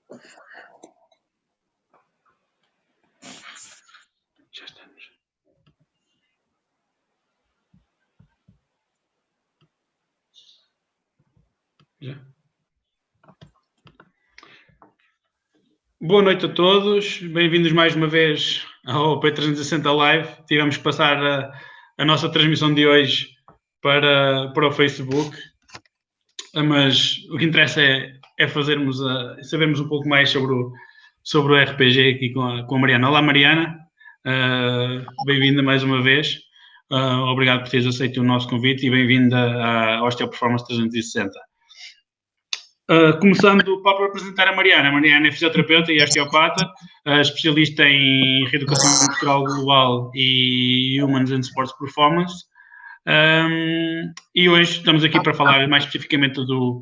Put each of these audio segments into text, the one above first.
Já estamos. Já. Boa noite a todos, bem-vindos mais uma vez ao P360 Live. Tivemos que passar a nossa transmissão de hoje para o Facebook, mas o que interessa é sabermos um pouco mais sobre o RPG aqui com a Mariana. Olá, Mariana, bem-vinda mais uma vez. Obrigado por teres aceito o nosso convite e bem-vinda à Osteo Performance 360. Começando para apresentar a Mariana. A Mariana é fisioterapeuta e osteopata, especialista em reeducação postural global e Humans and Sports Performance. E hoje estamos aqui para falar mais especificamente do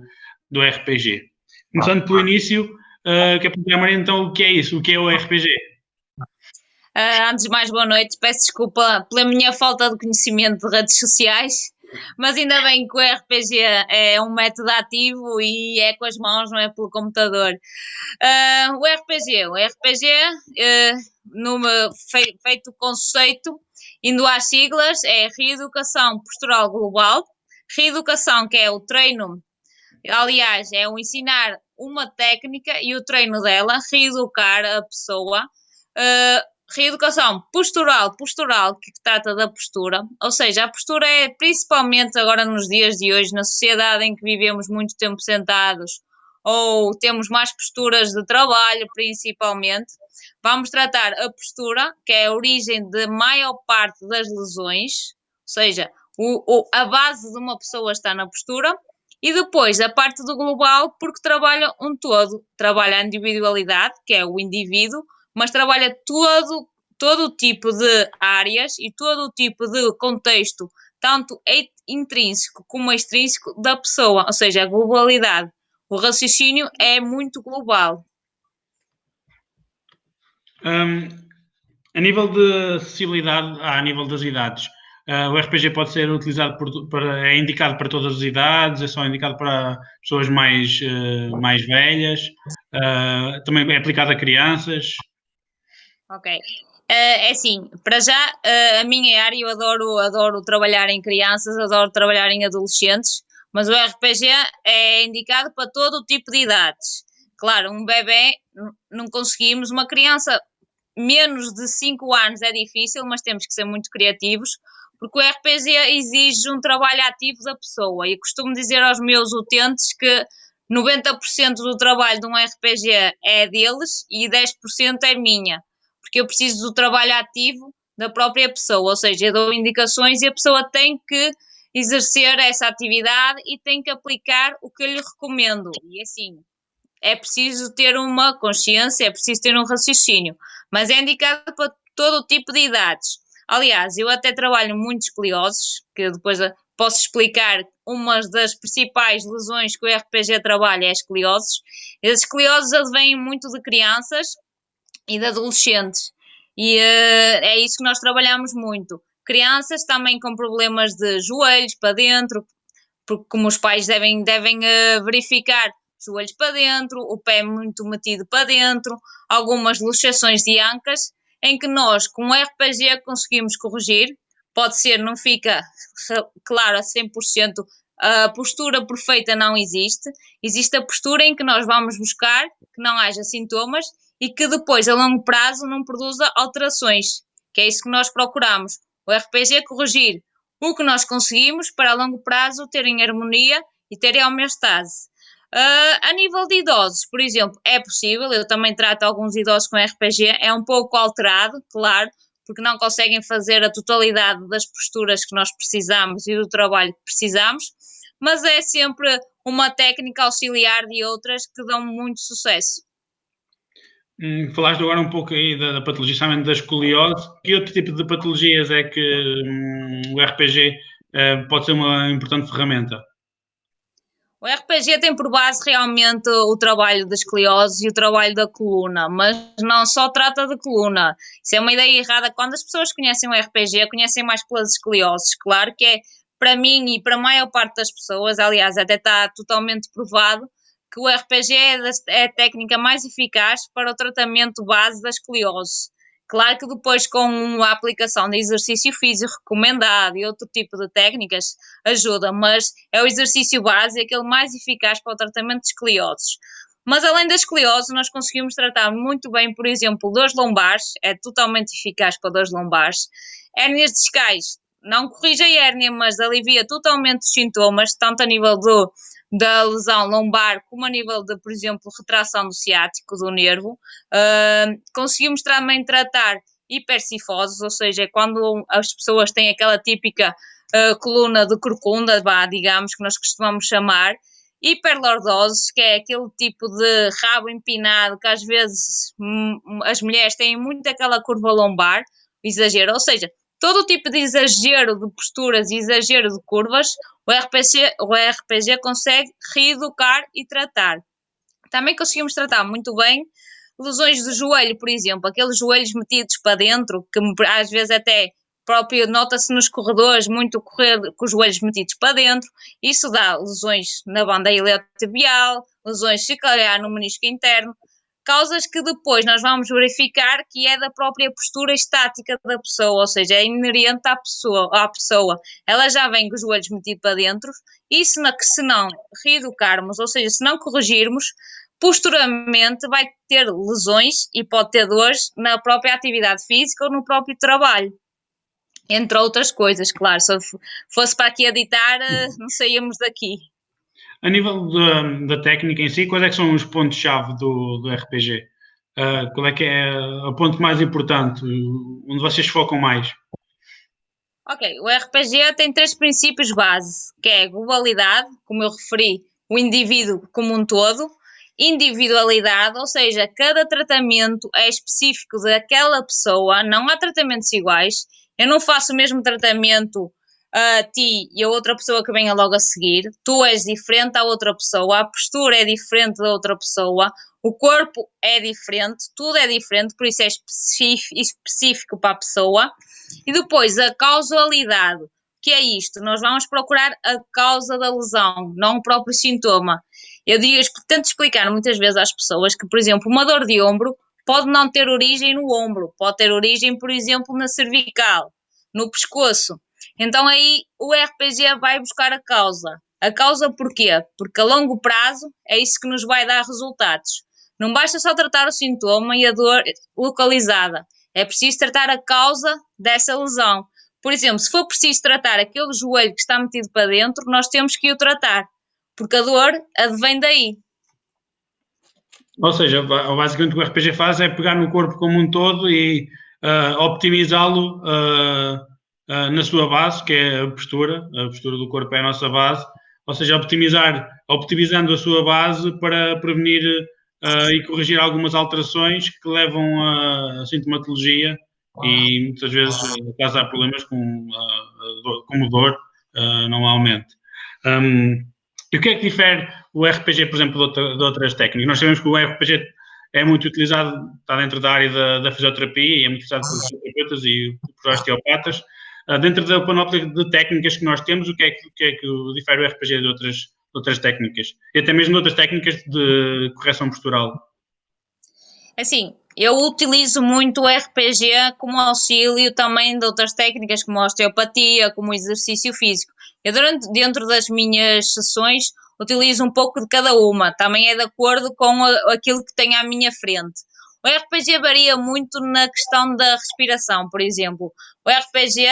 RPG. Começando pelo início, quero perguntar à Mariana então o que é isso? O que é o RPG? Antes de mais, boa noite. Peço desculpa pela minha falta de conhecimento de redes sociais, mas ainda bem que o RPG é um método ativo e é com as mãos, não é pelo computador. O RPG feito conceito, indo às siglas, é Reeducação Postural Global. Reeducação, que é o treino, aliás, é o ensinar uma técnica e o treino dela, reeducar a pessoa. Reeducação postural, que trata da postura, ou seja, a postura é principalmente agora nos dias de hoje, na sociedade em que vivemos muito tempo sentados ou temos mais posturas de trabalho principalmente, vamos tratar a postura, que é a origem da maior parte das lesões, ou seja, a base de uma pessoa está na postura, e depois a parte do global, porque trabalha um todo, trabalha a individualidade, que é o indivíduo, mas trabalha todo o tipo de áreas e todo o tipo de contexto, tanto intrínseco como extrínseco da pessoa, ou seja, a globalidade. O raciocínio é muito global. A nível de acessibilidade, a nível das idades, o RPG pode ser utilizado é indicado para todas as idades, é só indicado para pessoas mais velhas, também é aplicado a crianças. Ok. É assim, para já, a minha área, eu adoro trabalhar em crianças, adoro trabalhar em adolescentes, mas o RPG é indicado para todo o tipo de idades. Claro, um bebê não conseguimos, uma criança menos de 5 anos é difícil, mas temos que ser muito criativos, porque o RPG exige um trabalho ativo da pessoa, e costumo dizer aos meus utentes que 90% do trabalho de um RPG é deles e 10% é minha, porque eu preciso do trabalho ativo da própria pessoa, ou seja, eu dou indicações e a pessoa tem que exercer essa atividade e tem que aplicar o que eu lhe recomendo. E assim, é preciso ter uma consciência, é preciso ter um raciocínio, mas é indicado para todo o tipo de idades. Aliás, eu até trabalho muito escolioses, que depois posso explicar. Uma das principais lesões que o RPG trabalha é a escolioses. As escolioses advêm muito de crianças e de adolescentes, e é isso que nós trabalhamos muito. Crianças também com problemas de joelhos para dentro, porque como os pais devem verificar, joelhos para dentro, o pé muito metido para dentro, algumas luxações de ancas, em que nós com o RPG conseguimos corrigir. Pode ser, não fica claro a 100%, a postura perfeita não existe, existe a postura em que nós vamos buscar que não haja sintomas e que depois a longo prazo não produza alterações, que é isso que nós procuramos. O RPG corrigir o que nós conseguimos para a longo prazo terem harmonia e terem homeostase. A nível de idosos, por exemplo, é possível, eu também trato alguns idosos com RPG, é um pouco alterado, claro, porque não conseguem fazer a totalidade das posturas que nós precisamos e do trabalho que precisamos, mas é sempre uma técnica auxiliar de outras que dão muito sucesso. Falaste agora um pouco aí da patologia, justamente da escoliose. Que outro tipo de patologias é que o RPG pode ser uma importante ferramenta? O RPG tem por base realmente o trabalho da escoliose e o trabalho da coluna, mas não só trata de coluna. Isso é uma ideia errada. Quando as pessoas conhecem o RPG, conhecem mais pelas escolioses. Claro que é, para mim e para a maior parte das pessoas, aliás, até está totalmente provado, que o RPG é a técnica mais eficaz para o tratamento base da escoliose. Claro que depois, com a aplicação de exercício físico recomendado e outro tipo de técnicas, ajuda, mas é o exercício base, aquele mais eficaz para o tratamento de escolioses. Mas além da escoliose, nós conseguimos tratar muito bem, por exemplo, dores lombares, é totalmente eficaz para dores lombares. Hérnias discais, não corrige a hérnia, mas alivia totalmente os sintomas, tanto a nível da lesão lombar, como a nível de, por exemplo, retração do ciático, do nervo. Conseguimos também tratar hipercifoses, ou seja, é quando as pessoas têm aquela típica coluna de corcunda, digamos, que nós costumamos chamar. Hiperlordoses, que é aquele tipo de rabo empinado que às vezes as mulheres têm muito aquela curva lombar, exagero, ou seja, todo o tipo de exagero de posturas e exagero de curvas, o RPG consegue reeducar e tratar. Também conseguimos tratar muito bem lesões do joelho, por exemplo, aqueles joelhos metidos para dentro, que às vezes até próprio nota-se nos corredores muito correr com os joelhos metidos para dentro. Isso dá lesões na banda iliotibial, lesões se calhar no menisco interno, causas que depois nós vamos verificar que é da própria postura estática da pessoa, ou seja, é inerente à pessoa. Ela já vem com os joelhos metidos para dentro e se não reeducarmos, ou seja, se não corrigirmos, posturamente vai ter lesões e pode ter dores na própria atividade física ou no próprio trabalho. Entre outras coisas, claro, se fosse para aqui editar, não saíamos daqui. A nível da técnica em si, quais é que são os pontos-chave do RPG? Qual é que é o ponto mais importante, onde vocês focam mais? Ok, o RPG tem 3 princípios base, que é globalidade, como eu referi, o indivíduo como um todo, individualidade, ou seja, cada tratamento é específico daquela pessoa, não há tratamentos iguais. Eu não faço o mesmo tratamento a ti e a outra pessoa que venha logo a seguir. Tu és diferente da outra pessoa, a postura é diferente da outra pessoa, o corpo é diferente, tudo é diferente, por isso é específico para a pessoa. E depois a causalidade, que é isto, nós vamos procurar a causa da lesão, não o próprio sintoma. Eu tento explicar muitas vezes às pessoas que, por exemplo, uma dor de ombro pode não ter origem no ombro, pode ter origem, por exemplo, na cervical, no pescoço. Então aí o RPG vai buscar a causa. A causa porquê? Porque a longo prazo é isso que nos vai dar resultados. Não basta só tratar o sintoma e a dor localizada. É preciso tratar a causa dessa lesão. Por exemplo, se for preciso tratar aquele joelho que está metido para dentro, nós temos que o tratar, porque a dor advém daí. Ou seja, basicamente o que o RPG faz é pegar no corpo como um todo e optimizá-lo na sua base, que é a postura do corpo é a nossa base, ou seja, optimizando a sua base para prevenir e corrigir algumas alterações que levam a sintomatologia e muitas vezes, caso há problemas como dor, normalmente. E o que é que difere o RPG, por exemplo, de outras técnicas? Nós sabemos que o RPG é muito utilizado, está dentro da área da fisioterapia e é muito utilizado por terapeutas e por osteopatas. Dentro da panóplia de técnicas que nós temos, o que é que difere o RPG de outras técnicas? E até mesmo de outras técnicas de correção postural? Assim, eu utilizo muito o RPG como auxílio também de outras técnicas, como a osteopatia, como o exercício físico. Eu, dentro das minhas sessões, utilizo um pouco de cada uma, também é de acordo com aquilo que tenho à minha frente. O RPG varia muito na questão da respiração, por exemplo. O RPG,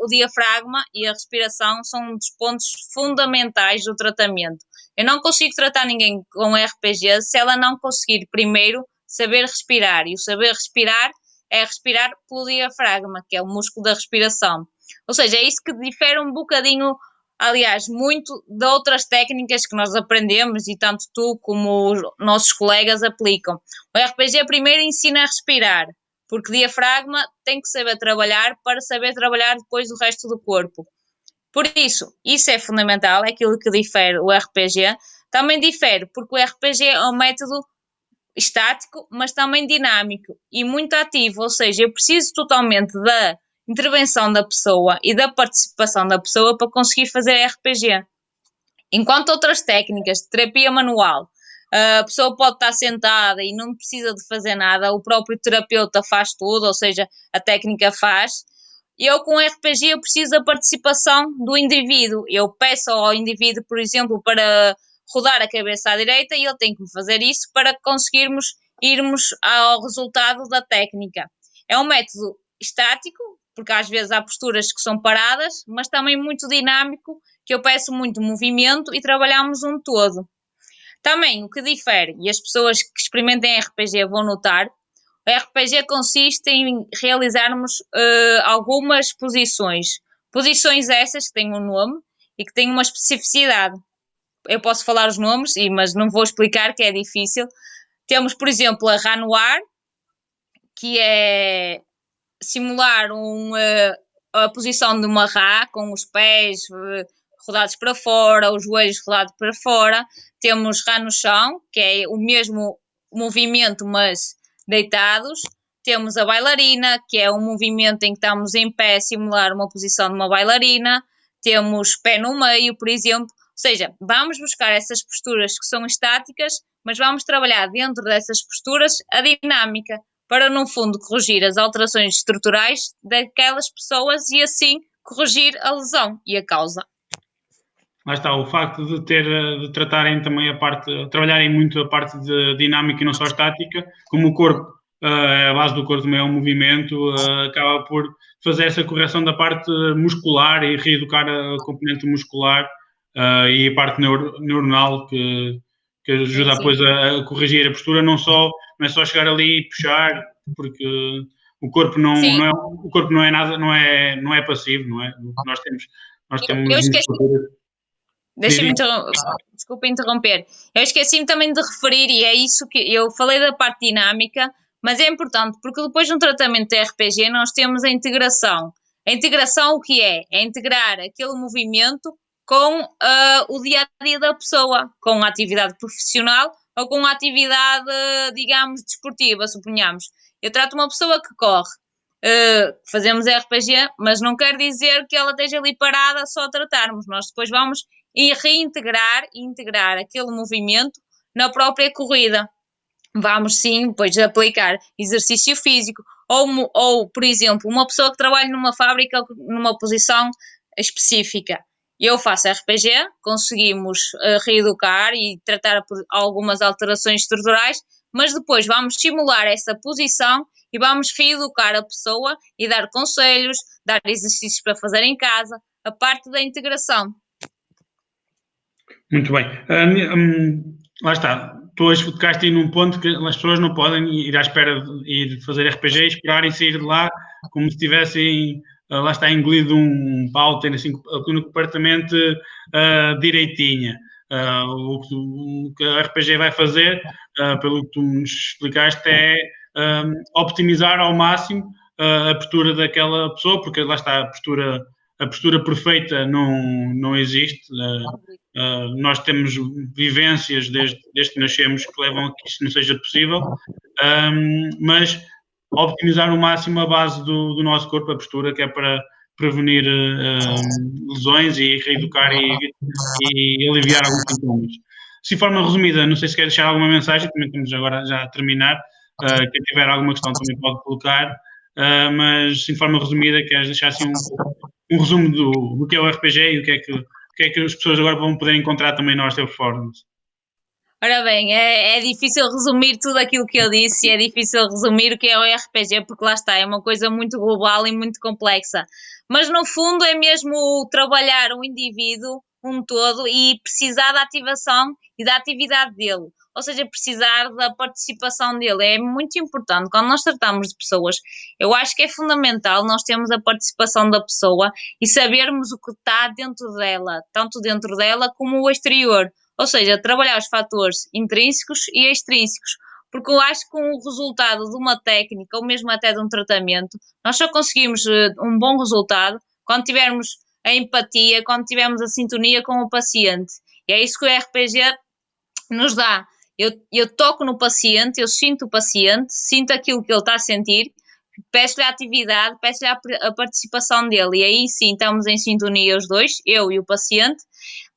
o diafragma e a respiração são um dos pontos fundamentais do tratamento. Eu não consigo tratar ninguém com RPG se ela não conseguir primeiro saber respirar. E o saber respirar é respirar pelo diafragma, que é o músculo da respiração. Ou seja, é isso que difere um bocadinho, aliás, muito de outras técnicas que nós aprendemos e tanto tu como os nossos colegas aplicam. O RPG primeiro ensina a respirar, porque o diafragma tem que saber trabalhar para saber trabalhar depois o resto do corpo. Por isso é fundamental, é aquilo que difere o RPG. Também difere, porque o RPG é um método estático, mas também dinâmico e muito ativo, ou seja, eu preciso totalmente da intervenção da pessoa e da participação da pessoa para conseguir fazer RPG. Enquanto outras técnicas de terapia manual A pessoa pode estar sentada e não precisa de fazer nada, o próprio terapeuta faz tudo, ou seja, a técnica faz. Eu com RPG eu preciso da participação do indivíduo. Eu peço ao indivíduo, por exemplo, para rodar a cabeça à direita e ele tem que fazer isso para conseguirmos irmos ao resultado da técnica. É um método estático, porque às vezes há posturas que são paradas, mas também muito dinâmico, que eu peço muito movimento e trabalhamos um todo. Também o que difere, e as pessoas que experimentem RPG vão notar, o RPG consiste em realizarmos algumas posições. Posições essas que têm um nome e que têm uma especificidade. Eu posso falar os nomes, mas não vou explicar, que é difícil. Temos, por exemplo, a Ranoir, que é simular a posição de uma Rá, com os pés rodados para fora, os joelhos rodados para fora. Temos Rá no chão, que é o mesmo movimento, mas deitados. Temos a bailarina, que é um movimento em que estamos em pé a simular uma posição de uma bailarina. Temos pé no meio, por exemplo. Ou seja, vamos buscar essas posturas que são estáticas, mas vamos trabalhar dentro dessas posturas a dinâmica, para, no fundo, corrigir as alterações estruturais daquelas pessoas e, assim, corrigir a lesão e a causa. Lá está, o facto de tratarem também trabalharem muito a parte de dinâmica e não só estática, como o corpo, a base do corpo também é um movimento, acaba por fazer essa correção da parte muscular e reeducar a componente muscular e a parte neuronal que ajuda depois a corrigir a postura, não é só chegar ali e puxar, porque o corpo o corpo não é nada, não é passivo, não é? Nós temos eu esqueci. Deixa-me desculpa interromper. Eu esqueci-me também de referir, e é isso que eu falei da parte dinâmica, mas é importante porque depois de um tratamento de RPG nós temos a integração. A integração o que é? É integrar aquele movimento com o dia-a-dia da pessoa, com a atividade profissional ou com a atividade, digamos, desportiva, suponhamos. Eu trato uma pessoa que corre, fazemos RPG, mas não quer dizer que ela esteja ali parada só a tratarmos. Nós depois vamos reintegrar e integrar aquele movimento na própria corrida. Vamos sim, depois aplicar exercício físico ou, por exemplo, uma pessoa que trabalha numa fábrica numa posição específica. Eu faço RPG, conseguimos reeducar e tratar por algumas alterações estruturais, mas depois vamos simular essa posição e vamos reeducar a pessoa e dar conselhos, dar exercícios para fazer em casa, a parte da integração. Muito bem. Lá está. Tu hoje tocaste aí num ponto que as pessoas não podem ir à espera de ir fazer RPG e esperarem sair de lá como se tivessem, lá está, engolido um pau, tendo assim completamente direitinha. O que a RPG vai fazer, pelo que tu me explicaste, é optimizar ao máximo a postura daquela pessoa, porque lá está, a postura perfeita não existe. Nós temos vivências desde que nascemos que levam a que isso não seja possível, mas optimizar ao máximo a base do nosso corpo, a postura, que é para prevenir lesões e reeducar e aliviar alguns sintomas. Se de forma resumida, não sei se quer deixar alguma mensagem, também estamos agora já a terminar. Quem tiver alguma questão também pode colocar, mas de forma resumida, queres deixar assim um resumo do que é o RPG e o que é que as pessoas agora vão poder encontrar também na Osteoperformance? Ora bem, é difícil resumir tudo aquilo que eu disse, é difícil resumir o que é o RPG, porque lá está, é uma coisa muito global e muito complexa. Mas no fundo é mesmo trabalhar o indivíduo um todo e precisar da ativação e da atividade dele. Ou seja, precisar da participação dele. É muito importante. Quando nós tratamos de pessoas, eu acho que é fundamental nós termos a participação da pessoa e sabermos o que está dentro dela, tanto dentro dela como o exterior. Ou seja, trabalhar os fatores intrínsecos e extrínsecos, porque eu acho que com o resultado de uma técnica, ou mesmo até de um tratamento, nós só conseguimos um bom resultado quando tivermos a empatia, quando tivermos a sintonia com o paciente. E é isso que o RPG nos dá. Eu toco no paciente, eu sinto o paciente, sinto aquilo que ele está a sentir, peço-lhe a atividade, peço-lhe a participação dele, e aí sim estamos em sintonia os dois, eu e o paciente,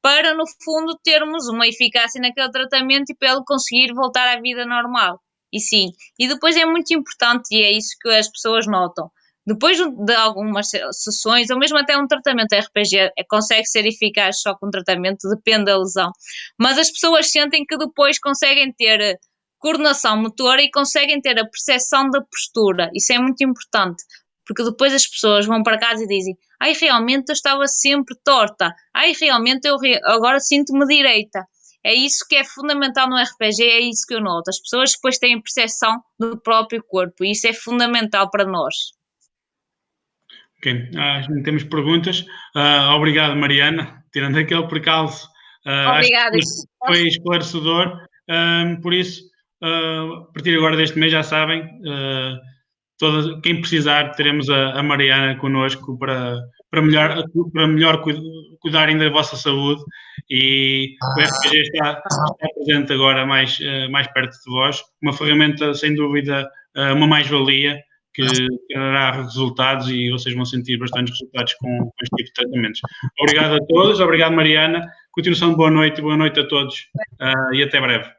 para, no fundo, termos uma eficácia naquele tratamento e para ele conseguir voltar à vida normal. E sim, e depois é muito importante, e é isso que as pessoas notam, depois de algumas sessões, ou mesmo até um tratamento RPG, consegue ser eficaz só com tratamento, depende da lesão, mas as pessoas sentem que depois conseguem ter coordenação motora e conseguem ter a percepção da postura, isso é muito importante, porque depois as pessoas vão para casa e dizem, ai, realmente eu estava sempre torta, ai, realmente eu agora sinto-me direita. É isso que é fundamental no RPG, é isso que eu noto. As pessoas depois têm percepção do próprio corpo e isso é fundamental para nós. Ok, não temos perguntas. Obrigado, Mariana. Tirando aquele percalço, acho Obrigada. que foi esclarecedor. Por isso, a partir agora deste mês, já sabem, quem precisar, teremos a Mariana connosco para melhor cuidarem da vossa saúde, e o RPG está presente agora mais perto de vós, uma ferramenta sem dúvida, uma mais-valia, que dará resultados e vocês vão sentir bastantes resultados com este tipo de tratamentos. Obrigado a todos, obrigado, Mariana, continuação de boa noite a todos, e até breve.